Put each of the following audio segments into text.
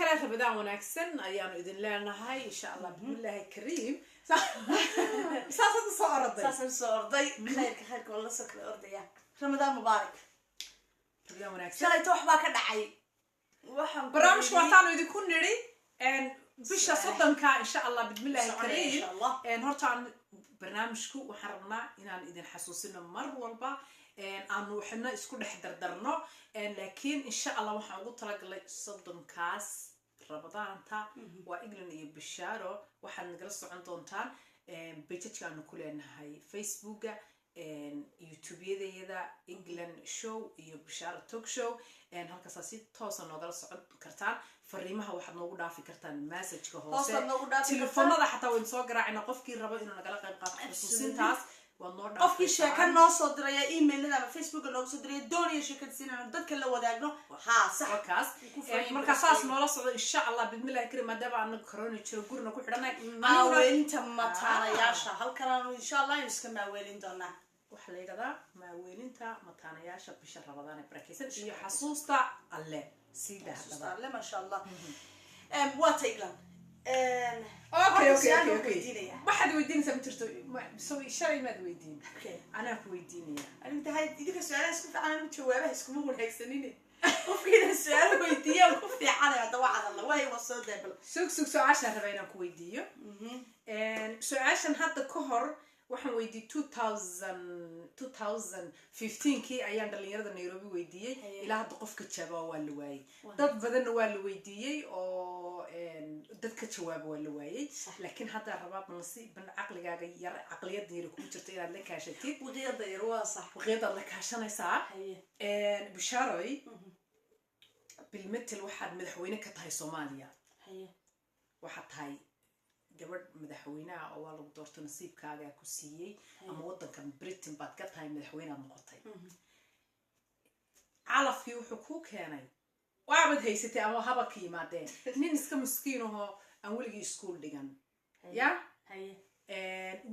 كلا رمضان وناكسن أيام إذن لنا هاي إن شاء الله بسم الله الكريم ساسا صور ضي خير والله سكر أرضية رمضان مبارك رمضان وناكسن شاي توح باك دعي برامج وطنو إذا كن نري إن بيش صدقك إن شاء الله بسم الله الكريم إن شاء الله إن هرتان برنامجكو وحرمنا إن إذن حسوسنا مر والبا أنو حنا إسكون حدر درنا لكن إن شاء الله وحنا قلت لك صدم كاس رمضان تا وإجلن يبشروا وحنا نجلس عندهم تان بيتك أنو كلنا هاي فيسبوك يوتيوب يدا إجلن شو يبشر توك شو هالكساسي توصل نجلس عند كرتان فريمها واحد نوجد في كرتان مسج كهوسة تلفوننا حتى ونصور عنا قفكي ربع إنه نجلس قيم خصوصين تاس qofkii sheeka noo soo diray email-da ama Facebook noo soo diray doonaya sheekada sinaan dadka la wadaagno sax wakaas marka saas noola socdo insha Allah bidmillahi karim madaba aan corona jiro gurna ku xidhanay maaweelinta mataanayaasha halkan aan insha Allah iska maaweelin doonaa waxa la yiraahdaa maaweelinta mataanayaasha bisha Ramadaan ee barakeysan iyo xasuusta alle sida alle ma sha Allah waa tayglan اوكي واحد ويدين سمترتو سوي شيء ما دويدين انا كويدينيا انت هاي ديك السؤال اسكت انا متجاوبها اسكو مو هيكسنيني وفي السؤال ويديه وكفي على دواعد الله وهي وصل دبل سوق عشان ربينا كويديو ان سؤال هذا كهر waxaan weydiiyay 2015 kii ayaan dhalinyarada Nairobi weydiiyay ilaa hadda qofka jawaab waa la waayay dad badan waa la weydiiyay oo dadka jawaab waa la waayay laakiin hadda rabaa nasiib aqligaaga yar aqliyada yar ku jirta inaad la kaashatid waqiyada yar waa sax waqiyada la kaashanaysaa bisharoy bilmetel waxaad madaxweyne ka tahay Soomaaliya waxaad tahay gabadh madaxweynaha oo waa lagu doorto nasiibkaaga ku siiyay ama wadanka Britain baad ka tahay madaxweyne noqotay calafkii wuxuu ku keenay waabad haysatay ama haba ka yimaadeen nin iska miskiin oo aan weligii iskuul dhigan ya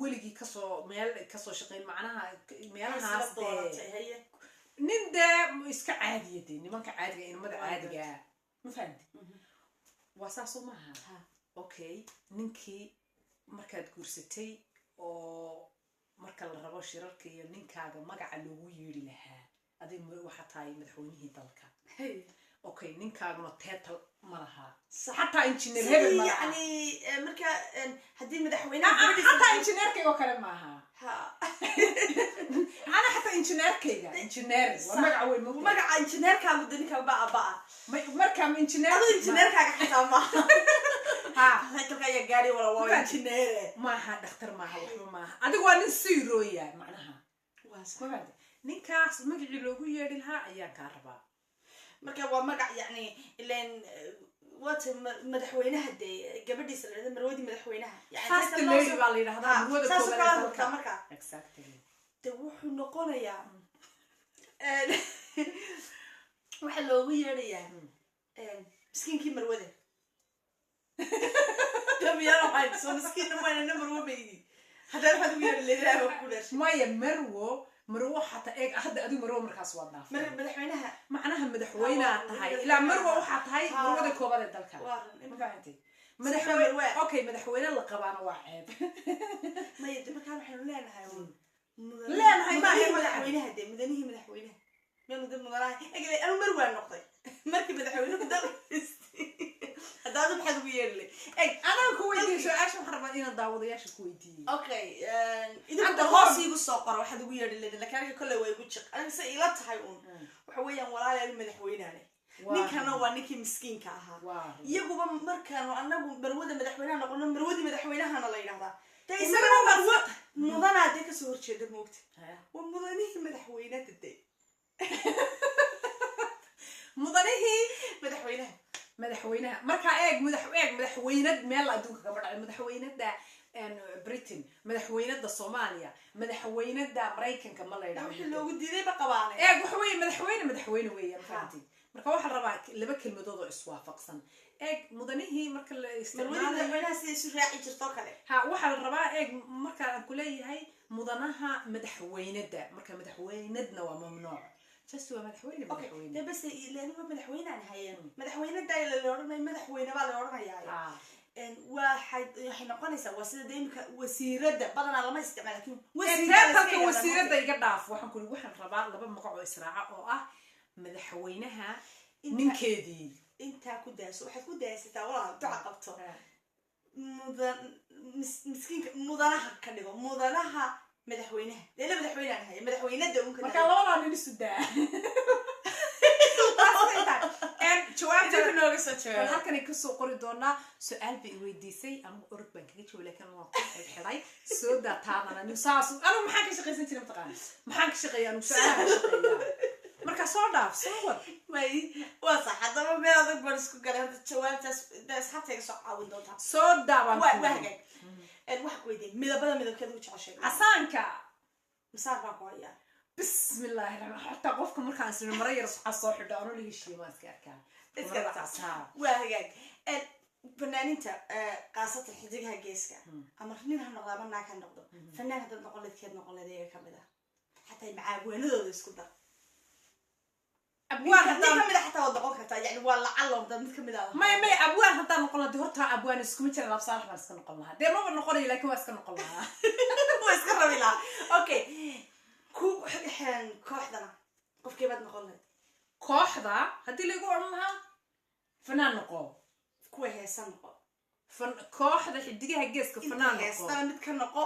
weligii ka soo shaqeyn macnaha meelahaas nin iska caadiyay nimanka caadiga inamada caadiga ma fahanti wasaaso maaha okay ninkii markaad guursatay oo marka la rabo shirarka iyo ninkaaga magaca loogu yeeri lahaa adiga waxa tahay madaxweynihii dalka okay ninkaaguna title ma laha hatta engineer hebel ma yani marka hadii madaxweynaha hatta engineerkayga kale ma aha ana hatta engineerkayga waa magac weyn magaca engineerkaagu dadka baa marka engineerkaaga xitaa ma هاي يا جاري ولا واي انجينير ما ها دكتور ما ها وحبا ما ها adigu waa nin siirooya macnaha waa ninkaas magaci loogu yeedhi lahaa ayaa ka rabaa marka waa magac yani ileen waata madaxweynaha gabadhiisa la yiraahdo marwadi madaxweynaha yani first lady baa la yiraahdaa marwada koobaad marka exactly wuxuu noqonayaa waxa loogu yeedhayaa miskiinkii marwada يلا هاي سو مسكين ما انا مروه بيدي هذا الواحد ويا اللي لا وكلش ما يا مروه حتى ايه حد ادو مروه مركاس wadnaa madaxweynaha macnaha madaxweynaha tahay ila marwa waxa tahay marwada koobada dalka ma fahanti madaxweyne okay madaxweyne la qabaana waa ceeb ma yidhi markaan waxaan leenahay ma ay madaxweynaha mudanihi madaxweynaha ma mudanaha eegay anu marwa noqday markii madaxweynuhu dalkiisii هذا بحد ويرلي اي انا كويدي شو عاش محرمه ina daawadayaasha kuweydiiyay okay idin hoos igu soo qor waxad ugu yeedhay laakiin kale way ugu jiq aniga say ila tahay waxa weeyaan walaalahay madaxweynaha ninkana waa ninkii miskiinka ahaa iyaguba markaan anagu marwada madaxweynaha noqono marwadi madaxweynahana la yiraahdaa taysan marwa mudanaade ka soo horjeeda moogta waa mudanihi madaxweynaha madaxweynaha marka eeg madaxweynad meel adduunka ka dhacay madaxweynada Britain madaxweynada Soomaaliya madaxweynada Mareykanka ma la yiraahdo waxa loogu diiday ba qabaanay eeg waxa weeye madaxweyne weeyaan fahanti marka waxa rabaa laba kelmadood oo iswaafaqsan eeg mudanihii marka la isticmaalo madaxweynaha si isu raaci jirto kale waxa la rabaa eeg marka aan ku leeyahay mudanaha madaxweynada marka madaxweynadna waa mamnuuc جسوا مدحوينه مدحوينه بس لانه مدحوينه عن هيين مدحوينه دايل اللي ورنا مدحوينه baa la oranayaa waxay noqonaysaa waa sida deemka wasiirada badan lama isticmaalo laakiin wasiirada iga dhaaf waxaan rabaa laba magac oo israaca oo ah madaxweynaha ninkeedii inta ku daaso waxaad ku daasataa walaal duca qabto miskiinka mudanaha ka dhigo mudanaha madaxweynaha deela madaxweynaha hay madaxweynada uun ka marka labada nin isu daa jawaabta nooga soo jeedo halkan ay ka soo qori doonaa su'aal bay weydiisay ama orod baan kaga jawaabay laakiin waa ku xidhay soo daataana nin saas anu maxaan ka shaqeysan jiray mataqaan maxaan ka shaqeeyaa anu su'aalaha shaqeeyaa marka soo dhaaf soo war way waa sax hadaba meel adag baan isku galay jawaabtaas asxaabtayga soo caawin doontaa soo dhaawaan waa hagaag wax ku weydiin midabkeeda u jeceshay asaanka misaal baa ku hayaa بسم الله الرحمن الرحيم حتى قفك مركان سن مرير صح حدا أنا ليش شيء ما أذكرك وهاج فنانينتا قاصة الحديقة جيسكا أما خلينا نغلب معك النقطة فنان هذا نقول لك كذا نقول لك كذا حتى مع أبوان يسكت أبوان كمل حتى وضعوك حتى يعني والله علم ده متكمل ما أبوان حتى نقول ده هرتها أبوان يسكمل ترى بصراحة ما يسكن نقول لها ده ما بنقول لك ما يسكن نقول لها ما يسكن ربيلا أوكي kooxdana qofkii baad noqon lahayd kooxda hadii lagu oran lahaa fanaan noqo kuwa heesan noqo kooxda xidigaha geeska fanaan noqo heestan mid ka noqo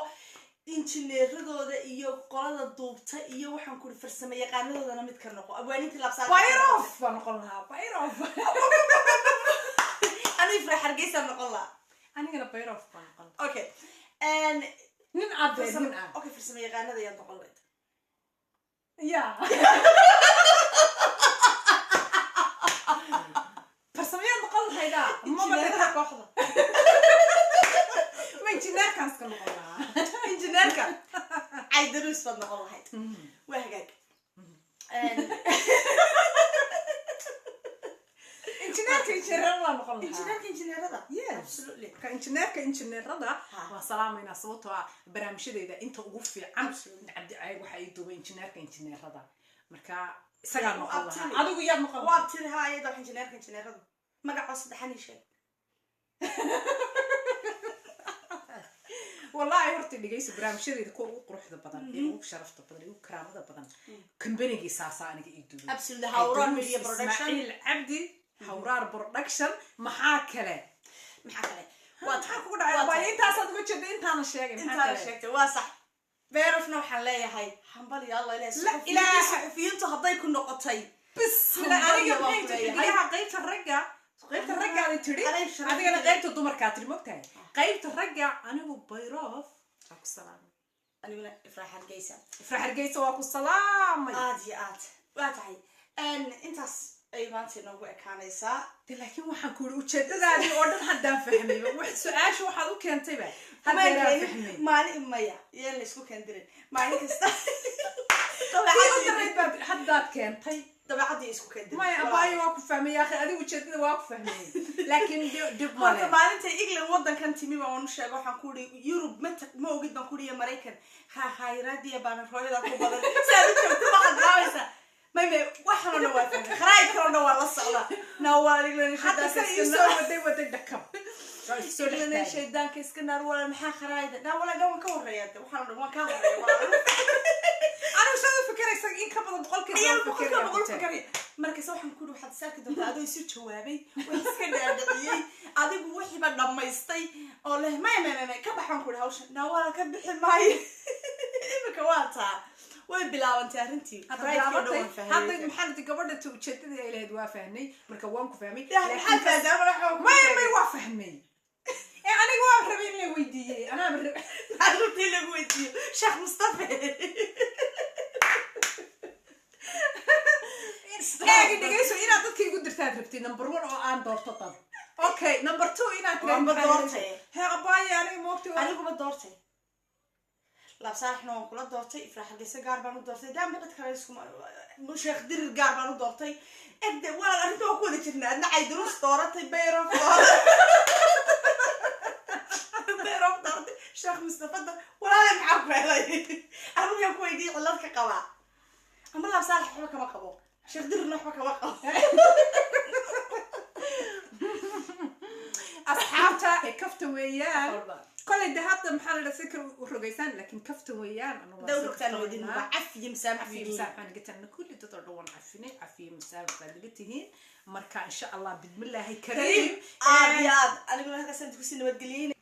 injineeradooda iyo qolada duubta iyo waxaan ku farsamo yaqaanadoodana mid ka noqo abwaanintii labsaar bayrof baan noqon lahaa bayrof ani Ifraax Hargeysa noqon lahaa anigana bayrof baan noqon okay nin adeyn okay farsamo yaqaanada yaa noqon lahayd Yeah. فرسميان نقول هيدا ما بدك واحدة ما إنجنير كان سكن نقولها إنجنير كان عيدروس فن نقول هيدا وهجاك إنجنير الله نقولها إنجنير هذا absolutely كإنجنير هذا وسلام صوته برامج إذا أنت وقف عم عبد عيب وحيدو إنجنير هذا مركا سجل نقولها هذا ويا نقولها وابتلها أيضا إنجنير هذا ما قاعد أصدق حني شيء والله هرت اللي جيس برامج إذا كو قروح ذا بدن يو شرفت بدن يو كرام ذا بدن كمبني جيس أنا كيدو absolutely هورار ميديا برودكشن إسماعيل عبدي هورار برودكشن محاكلة واتحكوا دعاء أنت أصلا تقول كذا أنت أنا شايك واصح بيعرف نوع حلاية هاي حنبلي الله إلى صحفيين تهضي كل نقطتين بس لا أنا قلت هي قيت الرجع قيت الرجع اللي تري أنا قيت الضمر كاتري مقتنع قيت الرجع أنا هو بيراف أكو السلام أنا من إفراح الجيسة وأكو السلام واتعي أنت أي ما أنت نوع كانيسا لكن waxaan ku ujeedadaadii oo dhan hadaan fahmay wax su'aasha waxaad u keentay ba hadaan fahmay maalin maya yeen la isku keendirin maalin kasta dabeecadii haddaad keentay dabeecadii isku keendirin maya abaayo waa ku fahmay yaa akhi adigu ujeedada waa ku fahmay laakiin dib male maalinta England wadankan timi baan u sheegay waxaan ku iri Europe ma ogid baan ku iri Mareykan khayraadiya baan rooyada ku badan saadku ma qadaysa ما واحد ولا واحد خرايك ولا ولا صعبة نواري لنا حتى سيسوي ودي دكم يسوي لنا شيء دان كيسكنر ولا محا خرايد لا ولا قوم كوريات وحنا ما كوري أنا وش هذا فكرة إن كبر تقول كذا بقول فكرة مركز واحد نقول واحد ساكت وهذا يصير شوابي ويسكنر دقيقة هذا يقول واحد بعد لما يستي الله ما كبح نقول هوش نوارا كبح الماي إيه بكواتها وبلاوانتي أرنتي هذا محل تقبل تشتت إلى هدوا فهمي مركوانكو فهمي لكن هذا ما يوافهمي أنا يوافهمي لي ويدي أنا قلت لي ويدي شيخ مصطفى لكن دقيقة إنا تذكر قدر تدربتي نمبر 1 أو أنا دورت طب أوكي نمبر 2 إنا دورتي ها أباي أنا موقتي أنا قبل دورتي لا بصراحة إحنا كلنا دورتي إفراح الجيسة قاربانو دورتي دام بقيت كراسكم مش يخدر قاربانو دورتي أبدأ ولا أنت وكل شيء عندنا عيدروس دورتي بيروف دورتي شيخ مصطفى ولا أنا معك علي أنا يوم كويدي على الكقوا ama laab saalax waxba kama qabo sheekh dirna waxba kama qabo asxaabta kafta weeyaan كل ده هذا محل سكر ورجيسان لكن كفته ويان أنا دور كانوا يدين عفية مسامح عفية مسامح أنا قلت إن كل تطلعون عفيني عفية مسامح بعد قلت هين مركا إن شاء الله بسم الله كريم أبيض أنا أقول لك أنت كوسين ودقلين